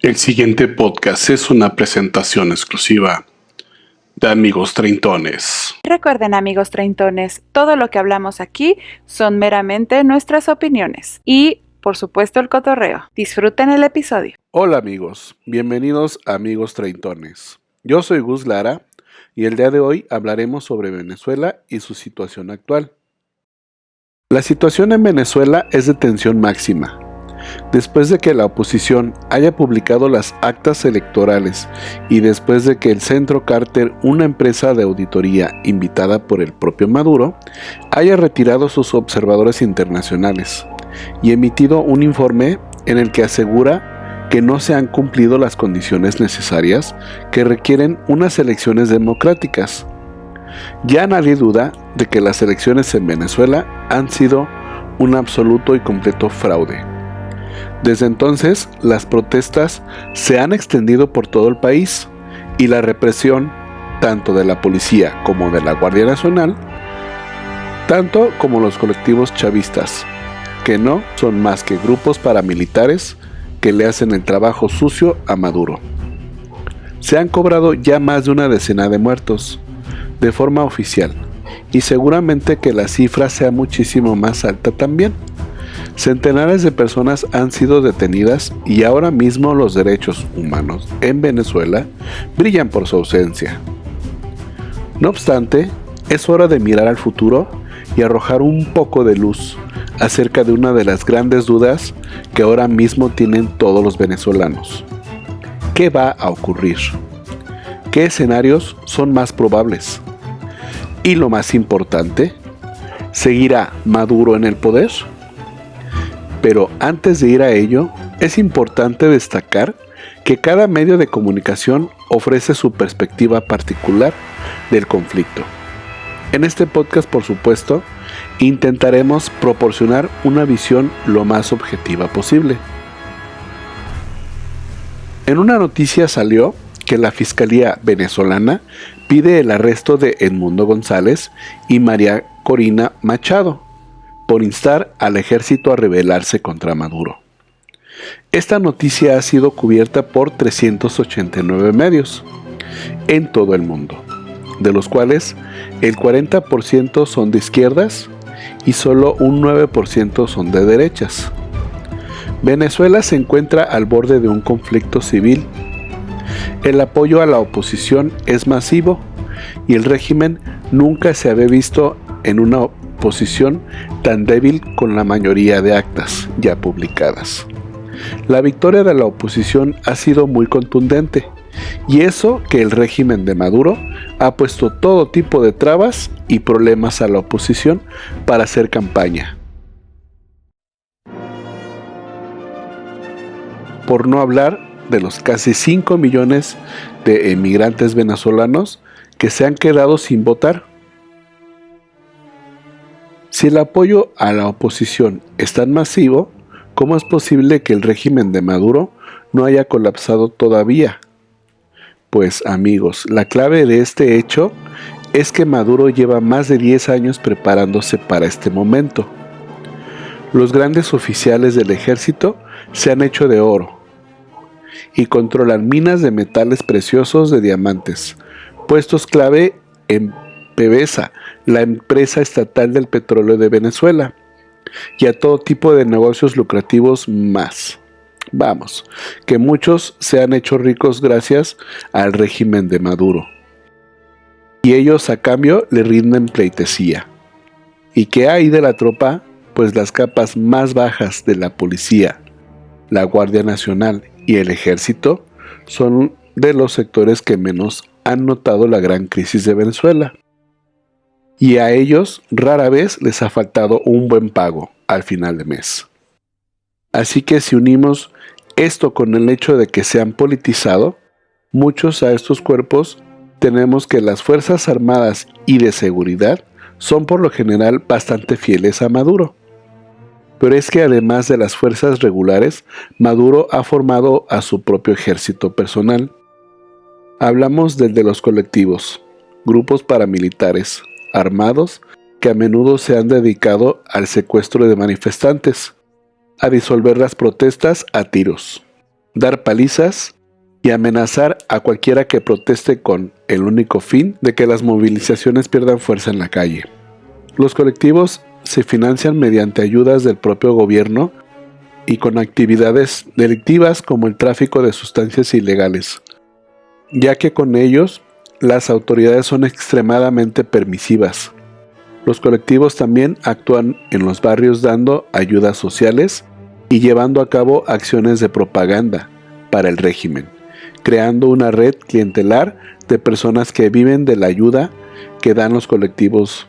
El siguiente podcast es una presentación exclusiva de Amigos Treintones. Recuerden, amigos treintones, todo lo que hablamos aquí son meramente nuestras opiniones y, por supuesto, el cotorreo. Disfruten el episodio. Hola amigos, bienvenidos a Amigos Treintones. Yo soy Gus Lara y el día de hoy hablaremos sobre Venezuela y su situación actual. La situación en Venezuela es de tensión máxima. Después de que la oposición haya publicado las actas electorales y después de que el Centro Carter, una empresa de auditoría invitada por el propio Maduro, haya retirado sus observadores internacionales y emitido un informe en el que asegura que no se han cumplido las condiciones necesarias que requieren unas elecciones democráticas. Ya nadie duda de que las elecciones en Venezuela han sido un absoluto y completo fraude. Desde entonces, las protestas se han extendido por todo el país y la represión, tanto de la policía como de la Guardia Nacional, tanto como los colectivos chavistas, que no son más que grupos paramilitares que le hacen el trabajo sucio a Maduro. Se han cobrado ya más de una decena de muertos, de forma oficial, y seguramente que la cifra sea muchísimo más alta también. Centenares de personas han sido detenidas y ahora mismo los derechos humanos en Venezuela brillan por su ausencia. No obstante, es hora de mirar al futuro y arrojar un poco de luz acerca de una de las grandes dudas que ahora mismo tienen todos los venezolanos. ¿Qué va a ocurrir? ¿Qué escenarios son más probables? Y lo más importante, ¿seguirá Maduro en el poder? Pero antes de ir a ello, es importante destacar que cada medio de comunicación ofrece su perspectiva particular del conflicto. En este podcast, por supuesto, intentaremos proporcionar una visión lo más objetiva posible. En una noticia salió que la Fiscalía venezolana pide el arresto de Edmundo González y María Corina Machado por instar al ejército a rebelarse contra Maduro. Esta noticia ha sido cubierta por 389 medios en todo el mundo, de los cuales el 40% son de izquierdas y solo un 9% son de derechas. Venezuela se encuentra al borde de un conflicto civil. El apoyo a la oposición es masivo y el régimen nunca se había visto en una posición tan débil con la mayoría de actas ya publicadas. La victoria de la oposición ha sido muy contundente, y eso que el régimen de Maduro ha puesto todo tipo de trabas y problemas a la oposición para hacer campaña. Por no hablar de los casi 5 millones de emigrantes venezolanos que se han quedado sin votar. Si el apoyo a la oposición es tan masivo, ¿cómo es posible que el régimen de Maduro no haya colapsado todavía? Pues amigos, la clave de este hecho es que Maduro lleva más de 10 años preparándose para este momento. Los grandes oficiales del ejército se han hecho de oro y controlan minas de metales preciosos de diamantes, puestos clave en PDVSA, la empresa estatal del petróleo de Venezuela, y a todo tipo de negocios lucrativos más. Vamos, que muchos se han hecho ricos gracias al régimen de Maduro. Y ellos a cambio le rinden pleitesía. ¿Y qué hay de la tropa? Pues las capas más bajas de la policía, la Guardia Nacional y el ejército son de los sectores que menos han notado la gran crisis de Venezuela. Y a ellos rara vez les ha faltado un buen pago al final de mes. Así que si unimos esto con el hecho de que se han politizado, muchos a estos cuerpos, tenemos que las Fuerzas Armadas y de Seguridad son por lo general bastante fieles a Maduro. Pero es que además de las fuerzas regulares, Maduro ha formado a su propio ejército personal. Hablamos del de los colectivos, grupos paramilitares, armados que a menudo se han dedicado al secuestro de manifestantes, a disolver las protestas a tiros, dar palizas y amenazar a cualquiera que proteste con el único fin de que las movilizaciones pierdan fuerza en la calle. Los colectivos se financian mediante ayudas del propio gobierno y con actividades delictivas como el tráfico de sustancias ilegales, ya que con ellos las autoridades son extremadamente permisivas. Los colectivos también actúan en los barrios dando ayudas sociales y llevando a cabo acciones de propaganda para el régimen, creando una red clientelar de personas que viven de la ayuda que dan los colectivos.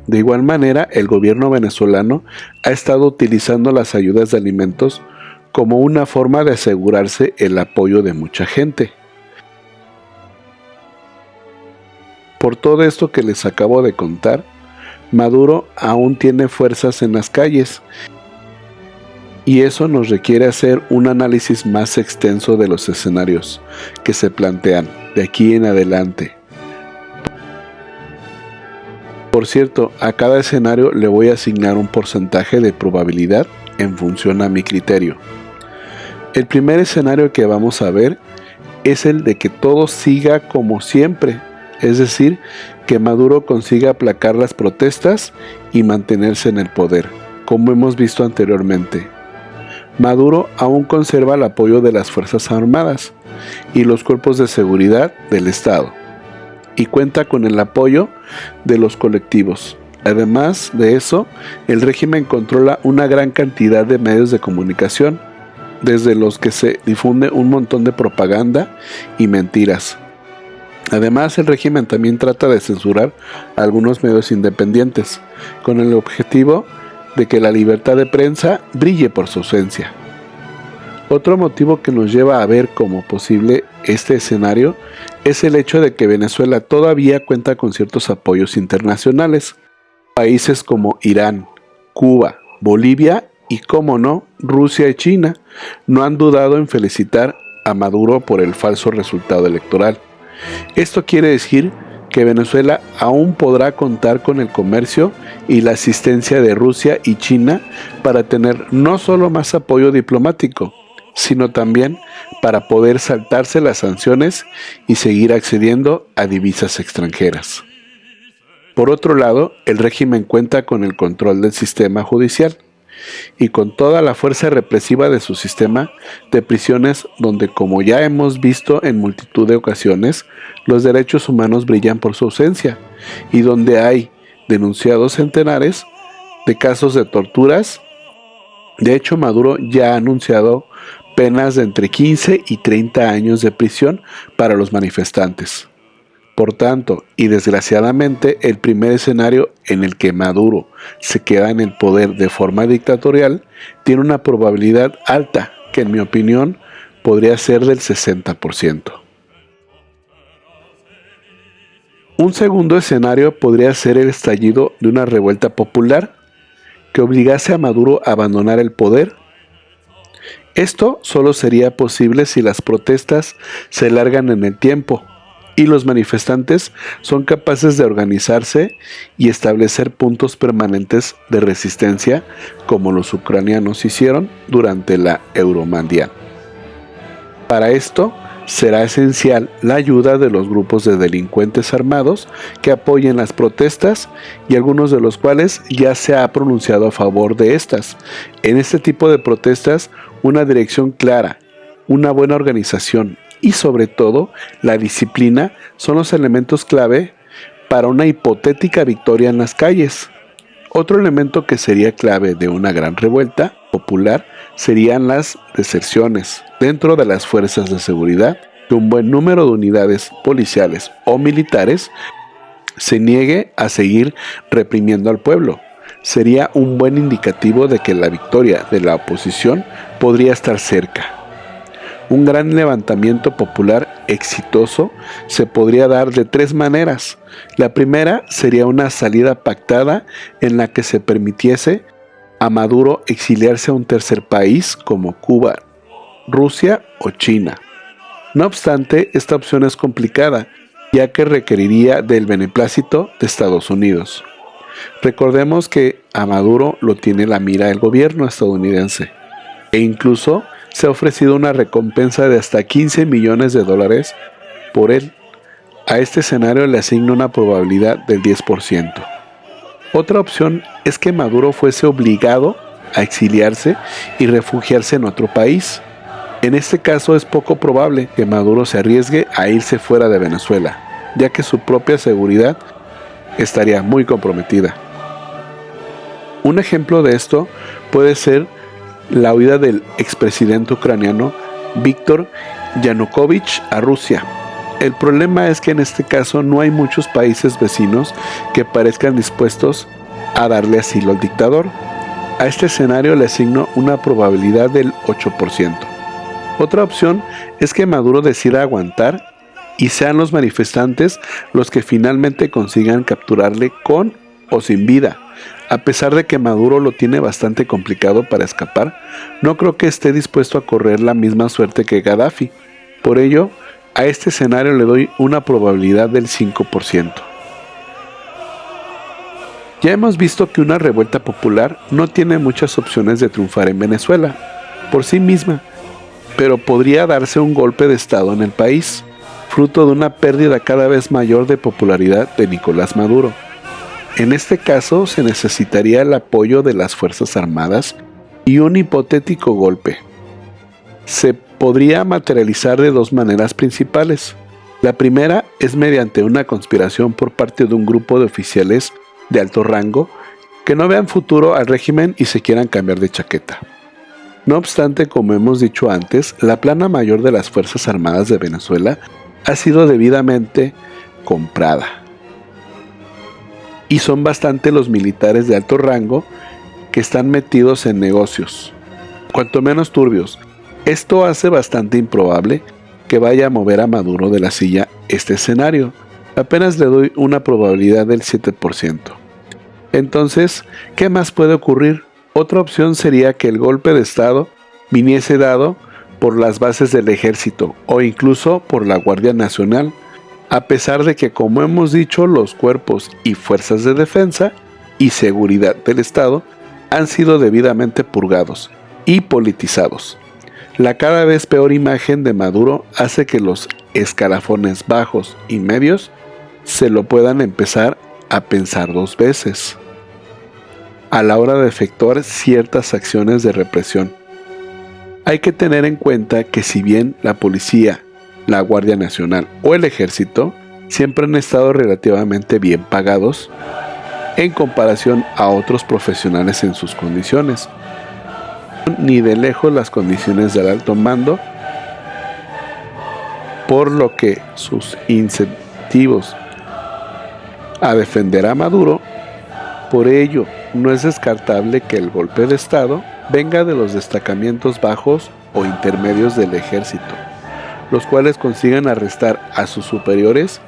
De igual manera, el gobierno venezolano ha estado utilizando las ayudas de alimentos como una forma de asegurarse el apoyo de mucha gente. Por todo esto que les acabo de contar, Maduro aún tiene fuerzas en las calles y eso nos requiere hacer un análisis más extenso de los escenarios que se plantean de aquí en adelante. Por cierto, a cada escenario le voy a asignar un porcentaje de probabilidad en función a mi criterio. El primer escenario que vamos a ver es el de que todo siga como siempre, es decir, que Maduro consiga aplacar las protestas y mantenerse en el poder, como hemos visto anteriormente. Maduro aún conserva el apoyo de las Fuerzas Armadas y los cuerpos de seguridad del Estado, y cuenta con el apoyo de los colectivos. Además de eso, el régimen controla una gran cantidad de medios de comunicación, desde los que se difunde un montón de propaganda y mentiras. Además, el régimen también trata de censurar algunos medios independientes, con el objetivo de que la libertad de prensa brille por su ausencia. Otro motivo que nos lleva a ver como posible este escenario es el hecho de que Venezuela todavía cuenta con ciertos apoyos internacionales. Países como Irán, Cuba, Bolivia y, cómo no, Rusia y China no han dudado en felicitar a Maduro por el falso resultado electoral. Esto quiere decir que Venezuela aún podrá contar con el comercio y la asistencia de Rusia y China para tener no solo más apoyo diplomático, sino también para poder saltarse las sanciones y seguir accediendo a divisas extranjeras. Por otro lado, el régimen cuenta con el control del sistema judicial y con toda la fuerza represiva de su sistema de prisiones, donde, como ya hemos visto en multitud de ocasiones, los derechos humanos brillan por su ausencia y donde hay denunciados centenares de casos de torturas. De hecho, Maduro ya ha anunciado penas de entre 15 y 30 años de prisión para los manifestantes. Por tanto, y desgraciadamente, el primer escenario en el que Maduro se queda en el poder de forma dictatorial tiene una probabilidad alta, que en mi opinión podría ser del 60%. Un segundo escenario podría ser el estallido de una revuelta popular que obligase a Maduro a abandonar el poder. Esto solo sería posible si las protestas se alargan en el tiempo y los manifestantes son capaces de organizarse y establecer puntos permanentes de resistencia, como los ucranianos hicieron durante la Euromaidan. Para esto, será esencial la ayuda de los grupos de delincuentes armados que apoyen las protestas y algunos de los cuales ya se ha pronunciado a favor de estas. En este tipo de protestas, una dirección clara, una buena organización y sobre todo la disciplina son los elementos clave para una hipotética victoria en las calles. Otro elemento que sería clave de una gran revuelta popular serían las deserciones dentro de las fuerzas de seguridad, que un buen número de unidades policiales o militares se niegue a seguir reprimiendo al pueblo. Sería un buen indicativo de que la victoria de la oposición podría estar cerca. Un gran levantamiento popular exitoso se podría dar de tres maneras. La primera sería una salida pactada en la que se permitiese a Maduro exiliarse a un tercer país como Cuba, Rusia o China. No obstante, esta opción es complicada, ya que requeriría del beneplácito de Estados Unidos. Recordemos que a Maduro lo tiene la mira el gobierno estadounidense, e incluso se ha ofrecido una recompensa de hasta $15 millones por él. A este escenario le asigna una probabilidad del 10%. Otra opción es que Maduro fuese obligado a exiliarse y refugiarse en otro país. En este caso es poco probable que Maduro se arriesgue a irse fuera de Venezuela, ya que su propia seguridad estaría muy comprometida. Un ejemplo de esto puede ser la huida del expresidente ucraniano Víctor Yanukovych a Rusia. El problema es que en este caso no hay muchos países vecinos que parezcan dispuestos a darle asilo al dictador. A este escenario le asigno una probabilidad del 8%. Otra opción es que Maduro decida aguantar y sean los manifestantes los que finalmente consigan capturarle con o sin vida. A pesar de que Maduro lo tiene bastante complicado para escapar, no creo que esté dispuesto a correr la misma suerte que Gaddafi. Por ello, a este escenario le doy una probabilidad del 5%. Ya hemos visto que una revuelta popular no tiene muchas opciones de triunfar en Venezuela por sí misma, pero podría darse un golpe de estado en el país, fruto de una pérdida cada vez mayor de popularidad de Nicolás Maduro. En este caso se necesitaría el apoyo de las Fuerzas Armadas y un hipotético golpe. Se podría materializar de dos maneras principales. La primera es mediante una conspiración por parte de un grupo de oficiales de alto rango que no vean futuro al régimen y se quieran cambiar de chaqueta. No obstante, como hemos dicho antes, la plana mayor de las Fuerzas Armadas de Venezuela ha sido debidamente comprada. Y son bastante los militares de alto rango que están metidos en negocios, cuanto menos turbios. Esto hace bastante improbable que vaya a mover a Maduro de la silla este escenario. Apenas le doy una probabilidad del 7%. Entonces, ¿qué más puede ocurrir? Otra opción sería que el golpe de estado viniese dado por las bases del ejército o incluso por la Guardia Nacional, a pesar de que, como hemos dicho, los cuerpos y fuerzas de defensa y seguridad del Estado han sido debidamente purgados y politizados. La cada vez peor imagen de Maduro hace que los escalafones bajos y medios se lo puedan empezar a pensar dos veces a la hora de efectuar ciertas acciones de represión. Hay que tener en cuenta que si bien la policía, la Guardia Nacional o el Ejército siempre han estado relativamente bien pagados en comparación a otros profesionales en sus condiciones, ni de lejos las condiciones del alto mando, por lo que sus incentivos a defender a Maduro. Por ello, no es descartable que el golpe de estado venga de los destacamentos bajos o intermedios del ejército, los cuales consigan arrestar a sus superiores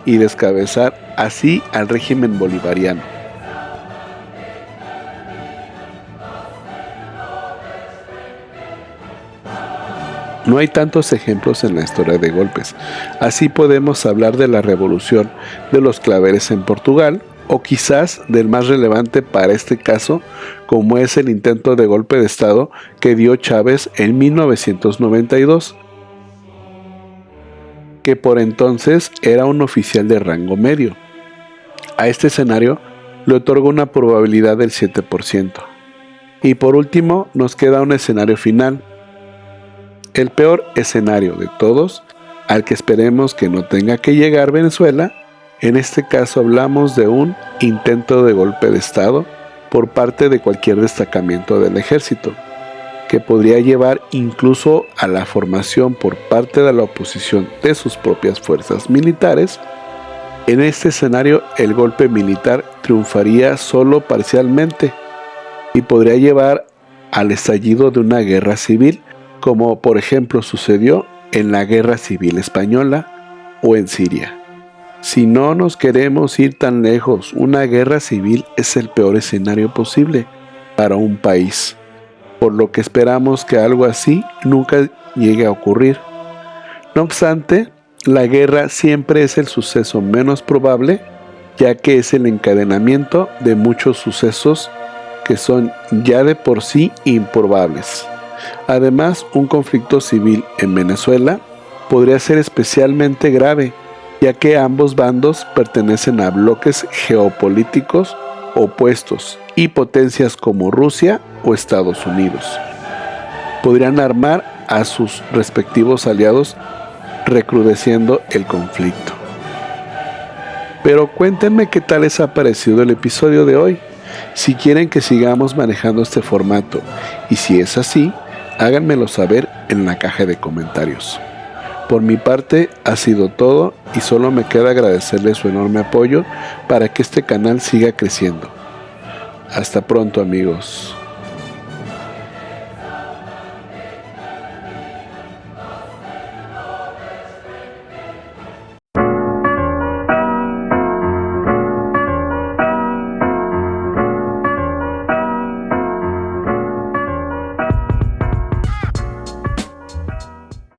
y descabezar así al régimen bolivariano. No hay tantos ejemplos en la historia de golpes. Así podemos hablar de la revolución de los claveles en Portugal, o quizás del más relevante para este caso, como es el intento de golpe de estado que dio Chávez en 1992, que por entonces era un oficial de rango medio. A este escenario le otorga una probabilidad del 7%. Y por último nos queda un escenario final, el peor escenario de todos, al que esperemos que no tenga que llegar Venezuela. En este caso hablamos de un intento de golpe de estado por parte de cualquier destacamento del ejército, que podría llevar incluso a la formación por parte de la oposición de sus propias fuerzas militares. En este escenario el golpe militar triunfaría solo parcialmente y podría llevar al estallido de una guerra civil, como por ejemplo sucedió en la Guerra Civil Española o en Siria. Si no nos queremos ir tan lejos, una guerra civil es el peor escenario posible para un país, por lo que esperamos que algo así nunca llegue a ocurrir. No obstante, la guerra siempre es el suceso menos probable, ya que es el encadenamiento de muchos sucesos que son ya de por sí improbables. Además, un conflicto civil en Venezuela podría ser especialmente grave, ya que ambos bandos pertenecen a bloques geopolíticos opuestos y potencias como Rusia o Estados Unidos podrían armar a sus respectivos aliados, recrudeciendo el conflicto. Pero cuéntenme qué tal les ha parecido el episodio de hoy, si quieren que sigamos manejando este formato, y si es así, háganmelo saber en la caja de comentarios. Por mi parte ha sido todo y solo me queda agradecerles su enorme apoyo para que este canal siga creciendo. Hasta pronto, amigos.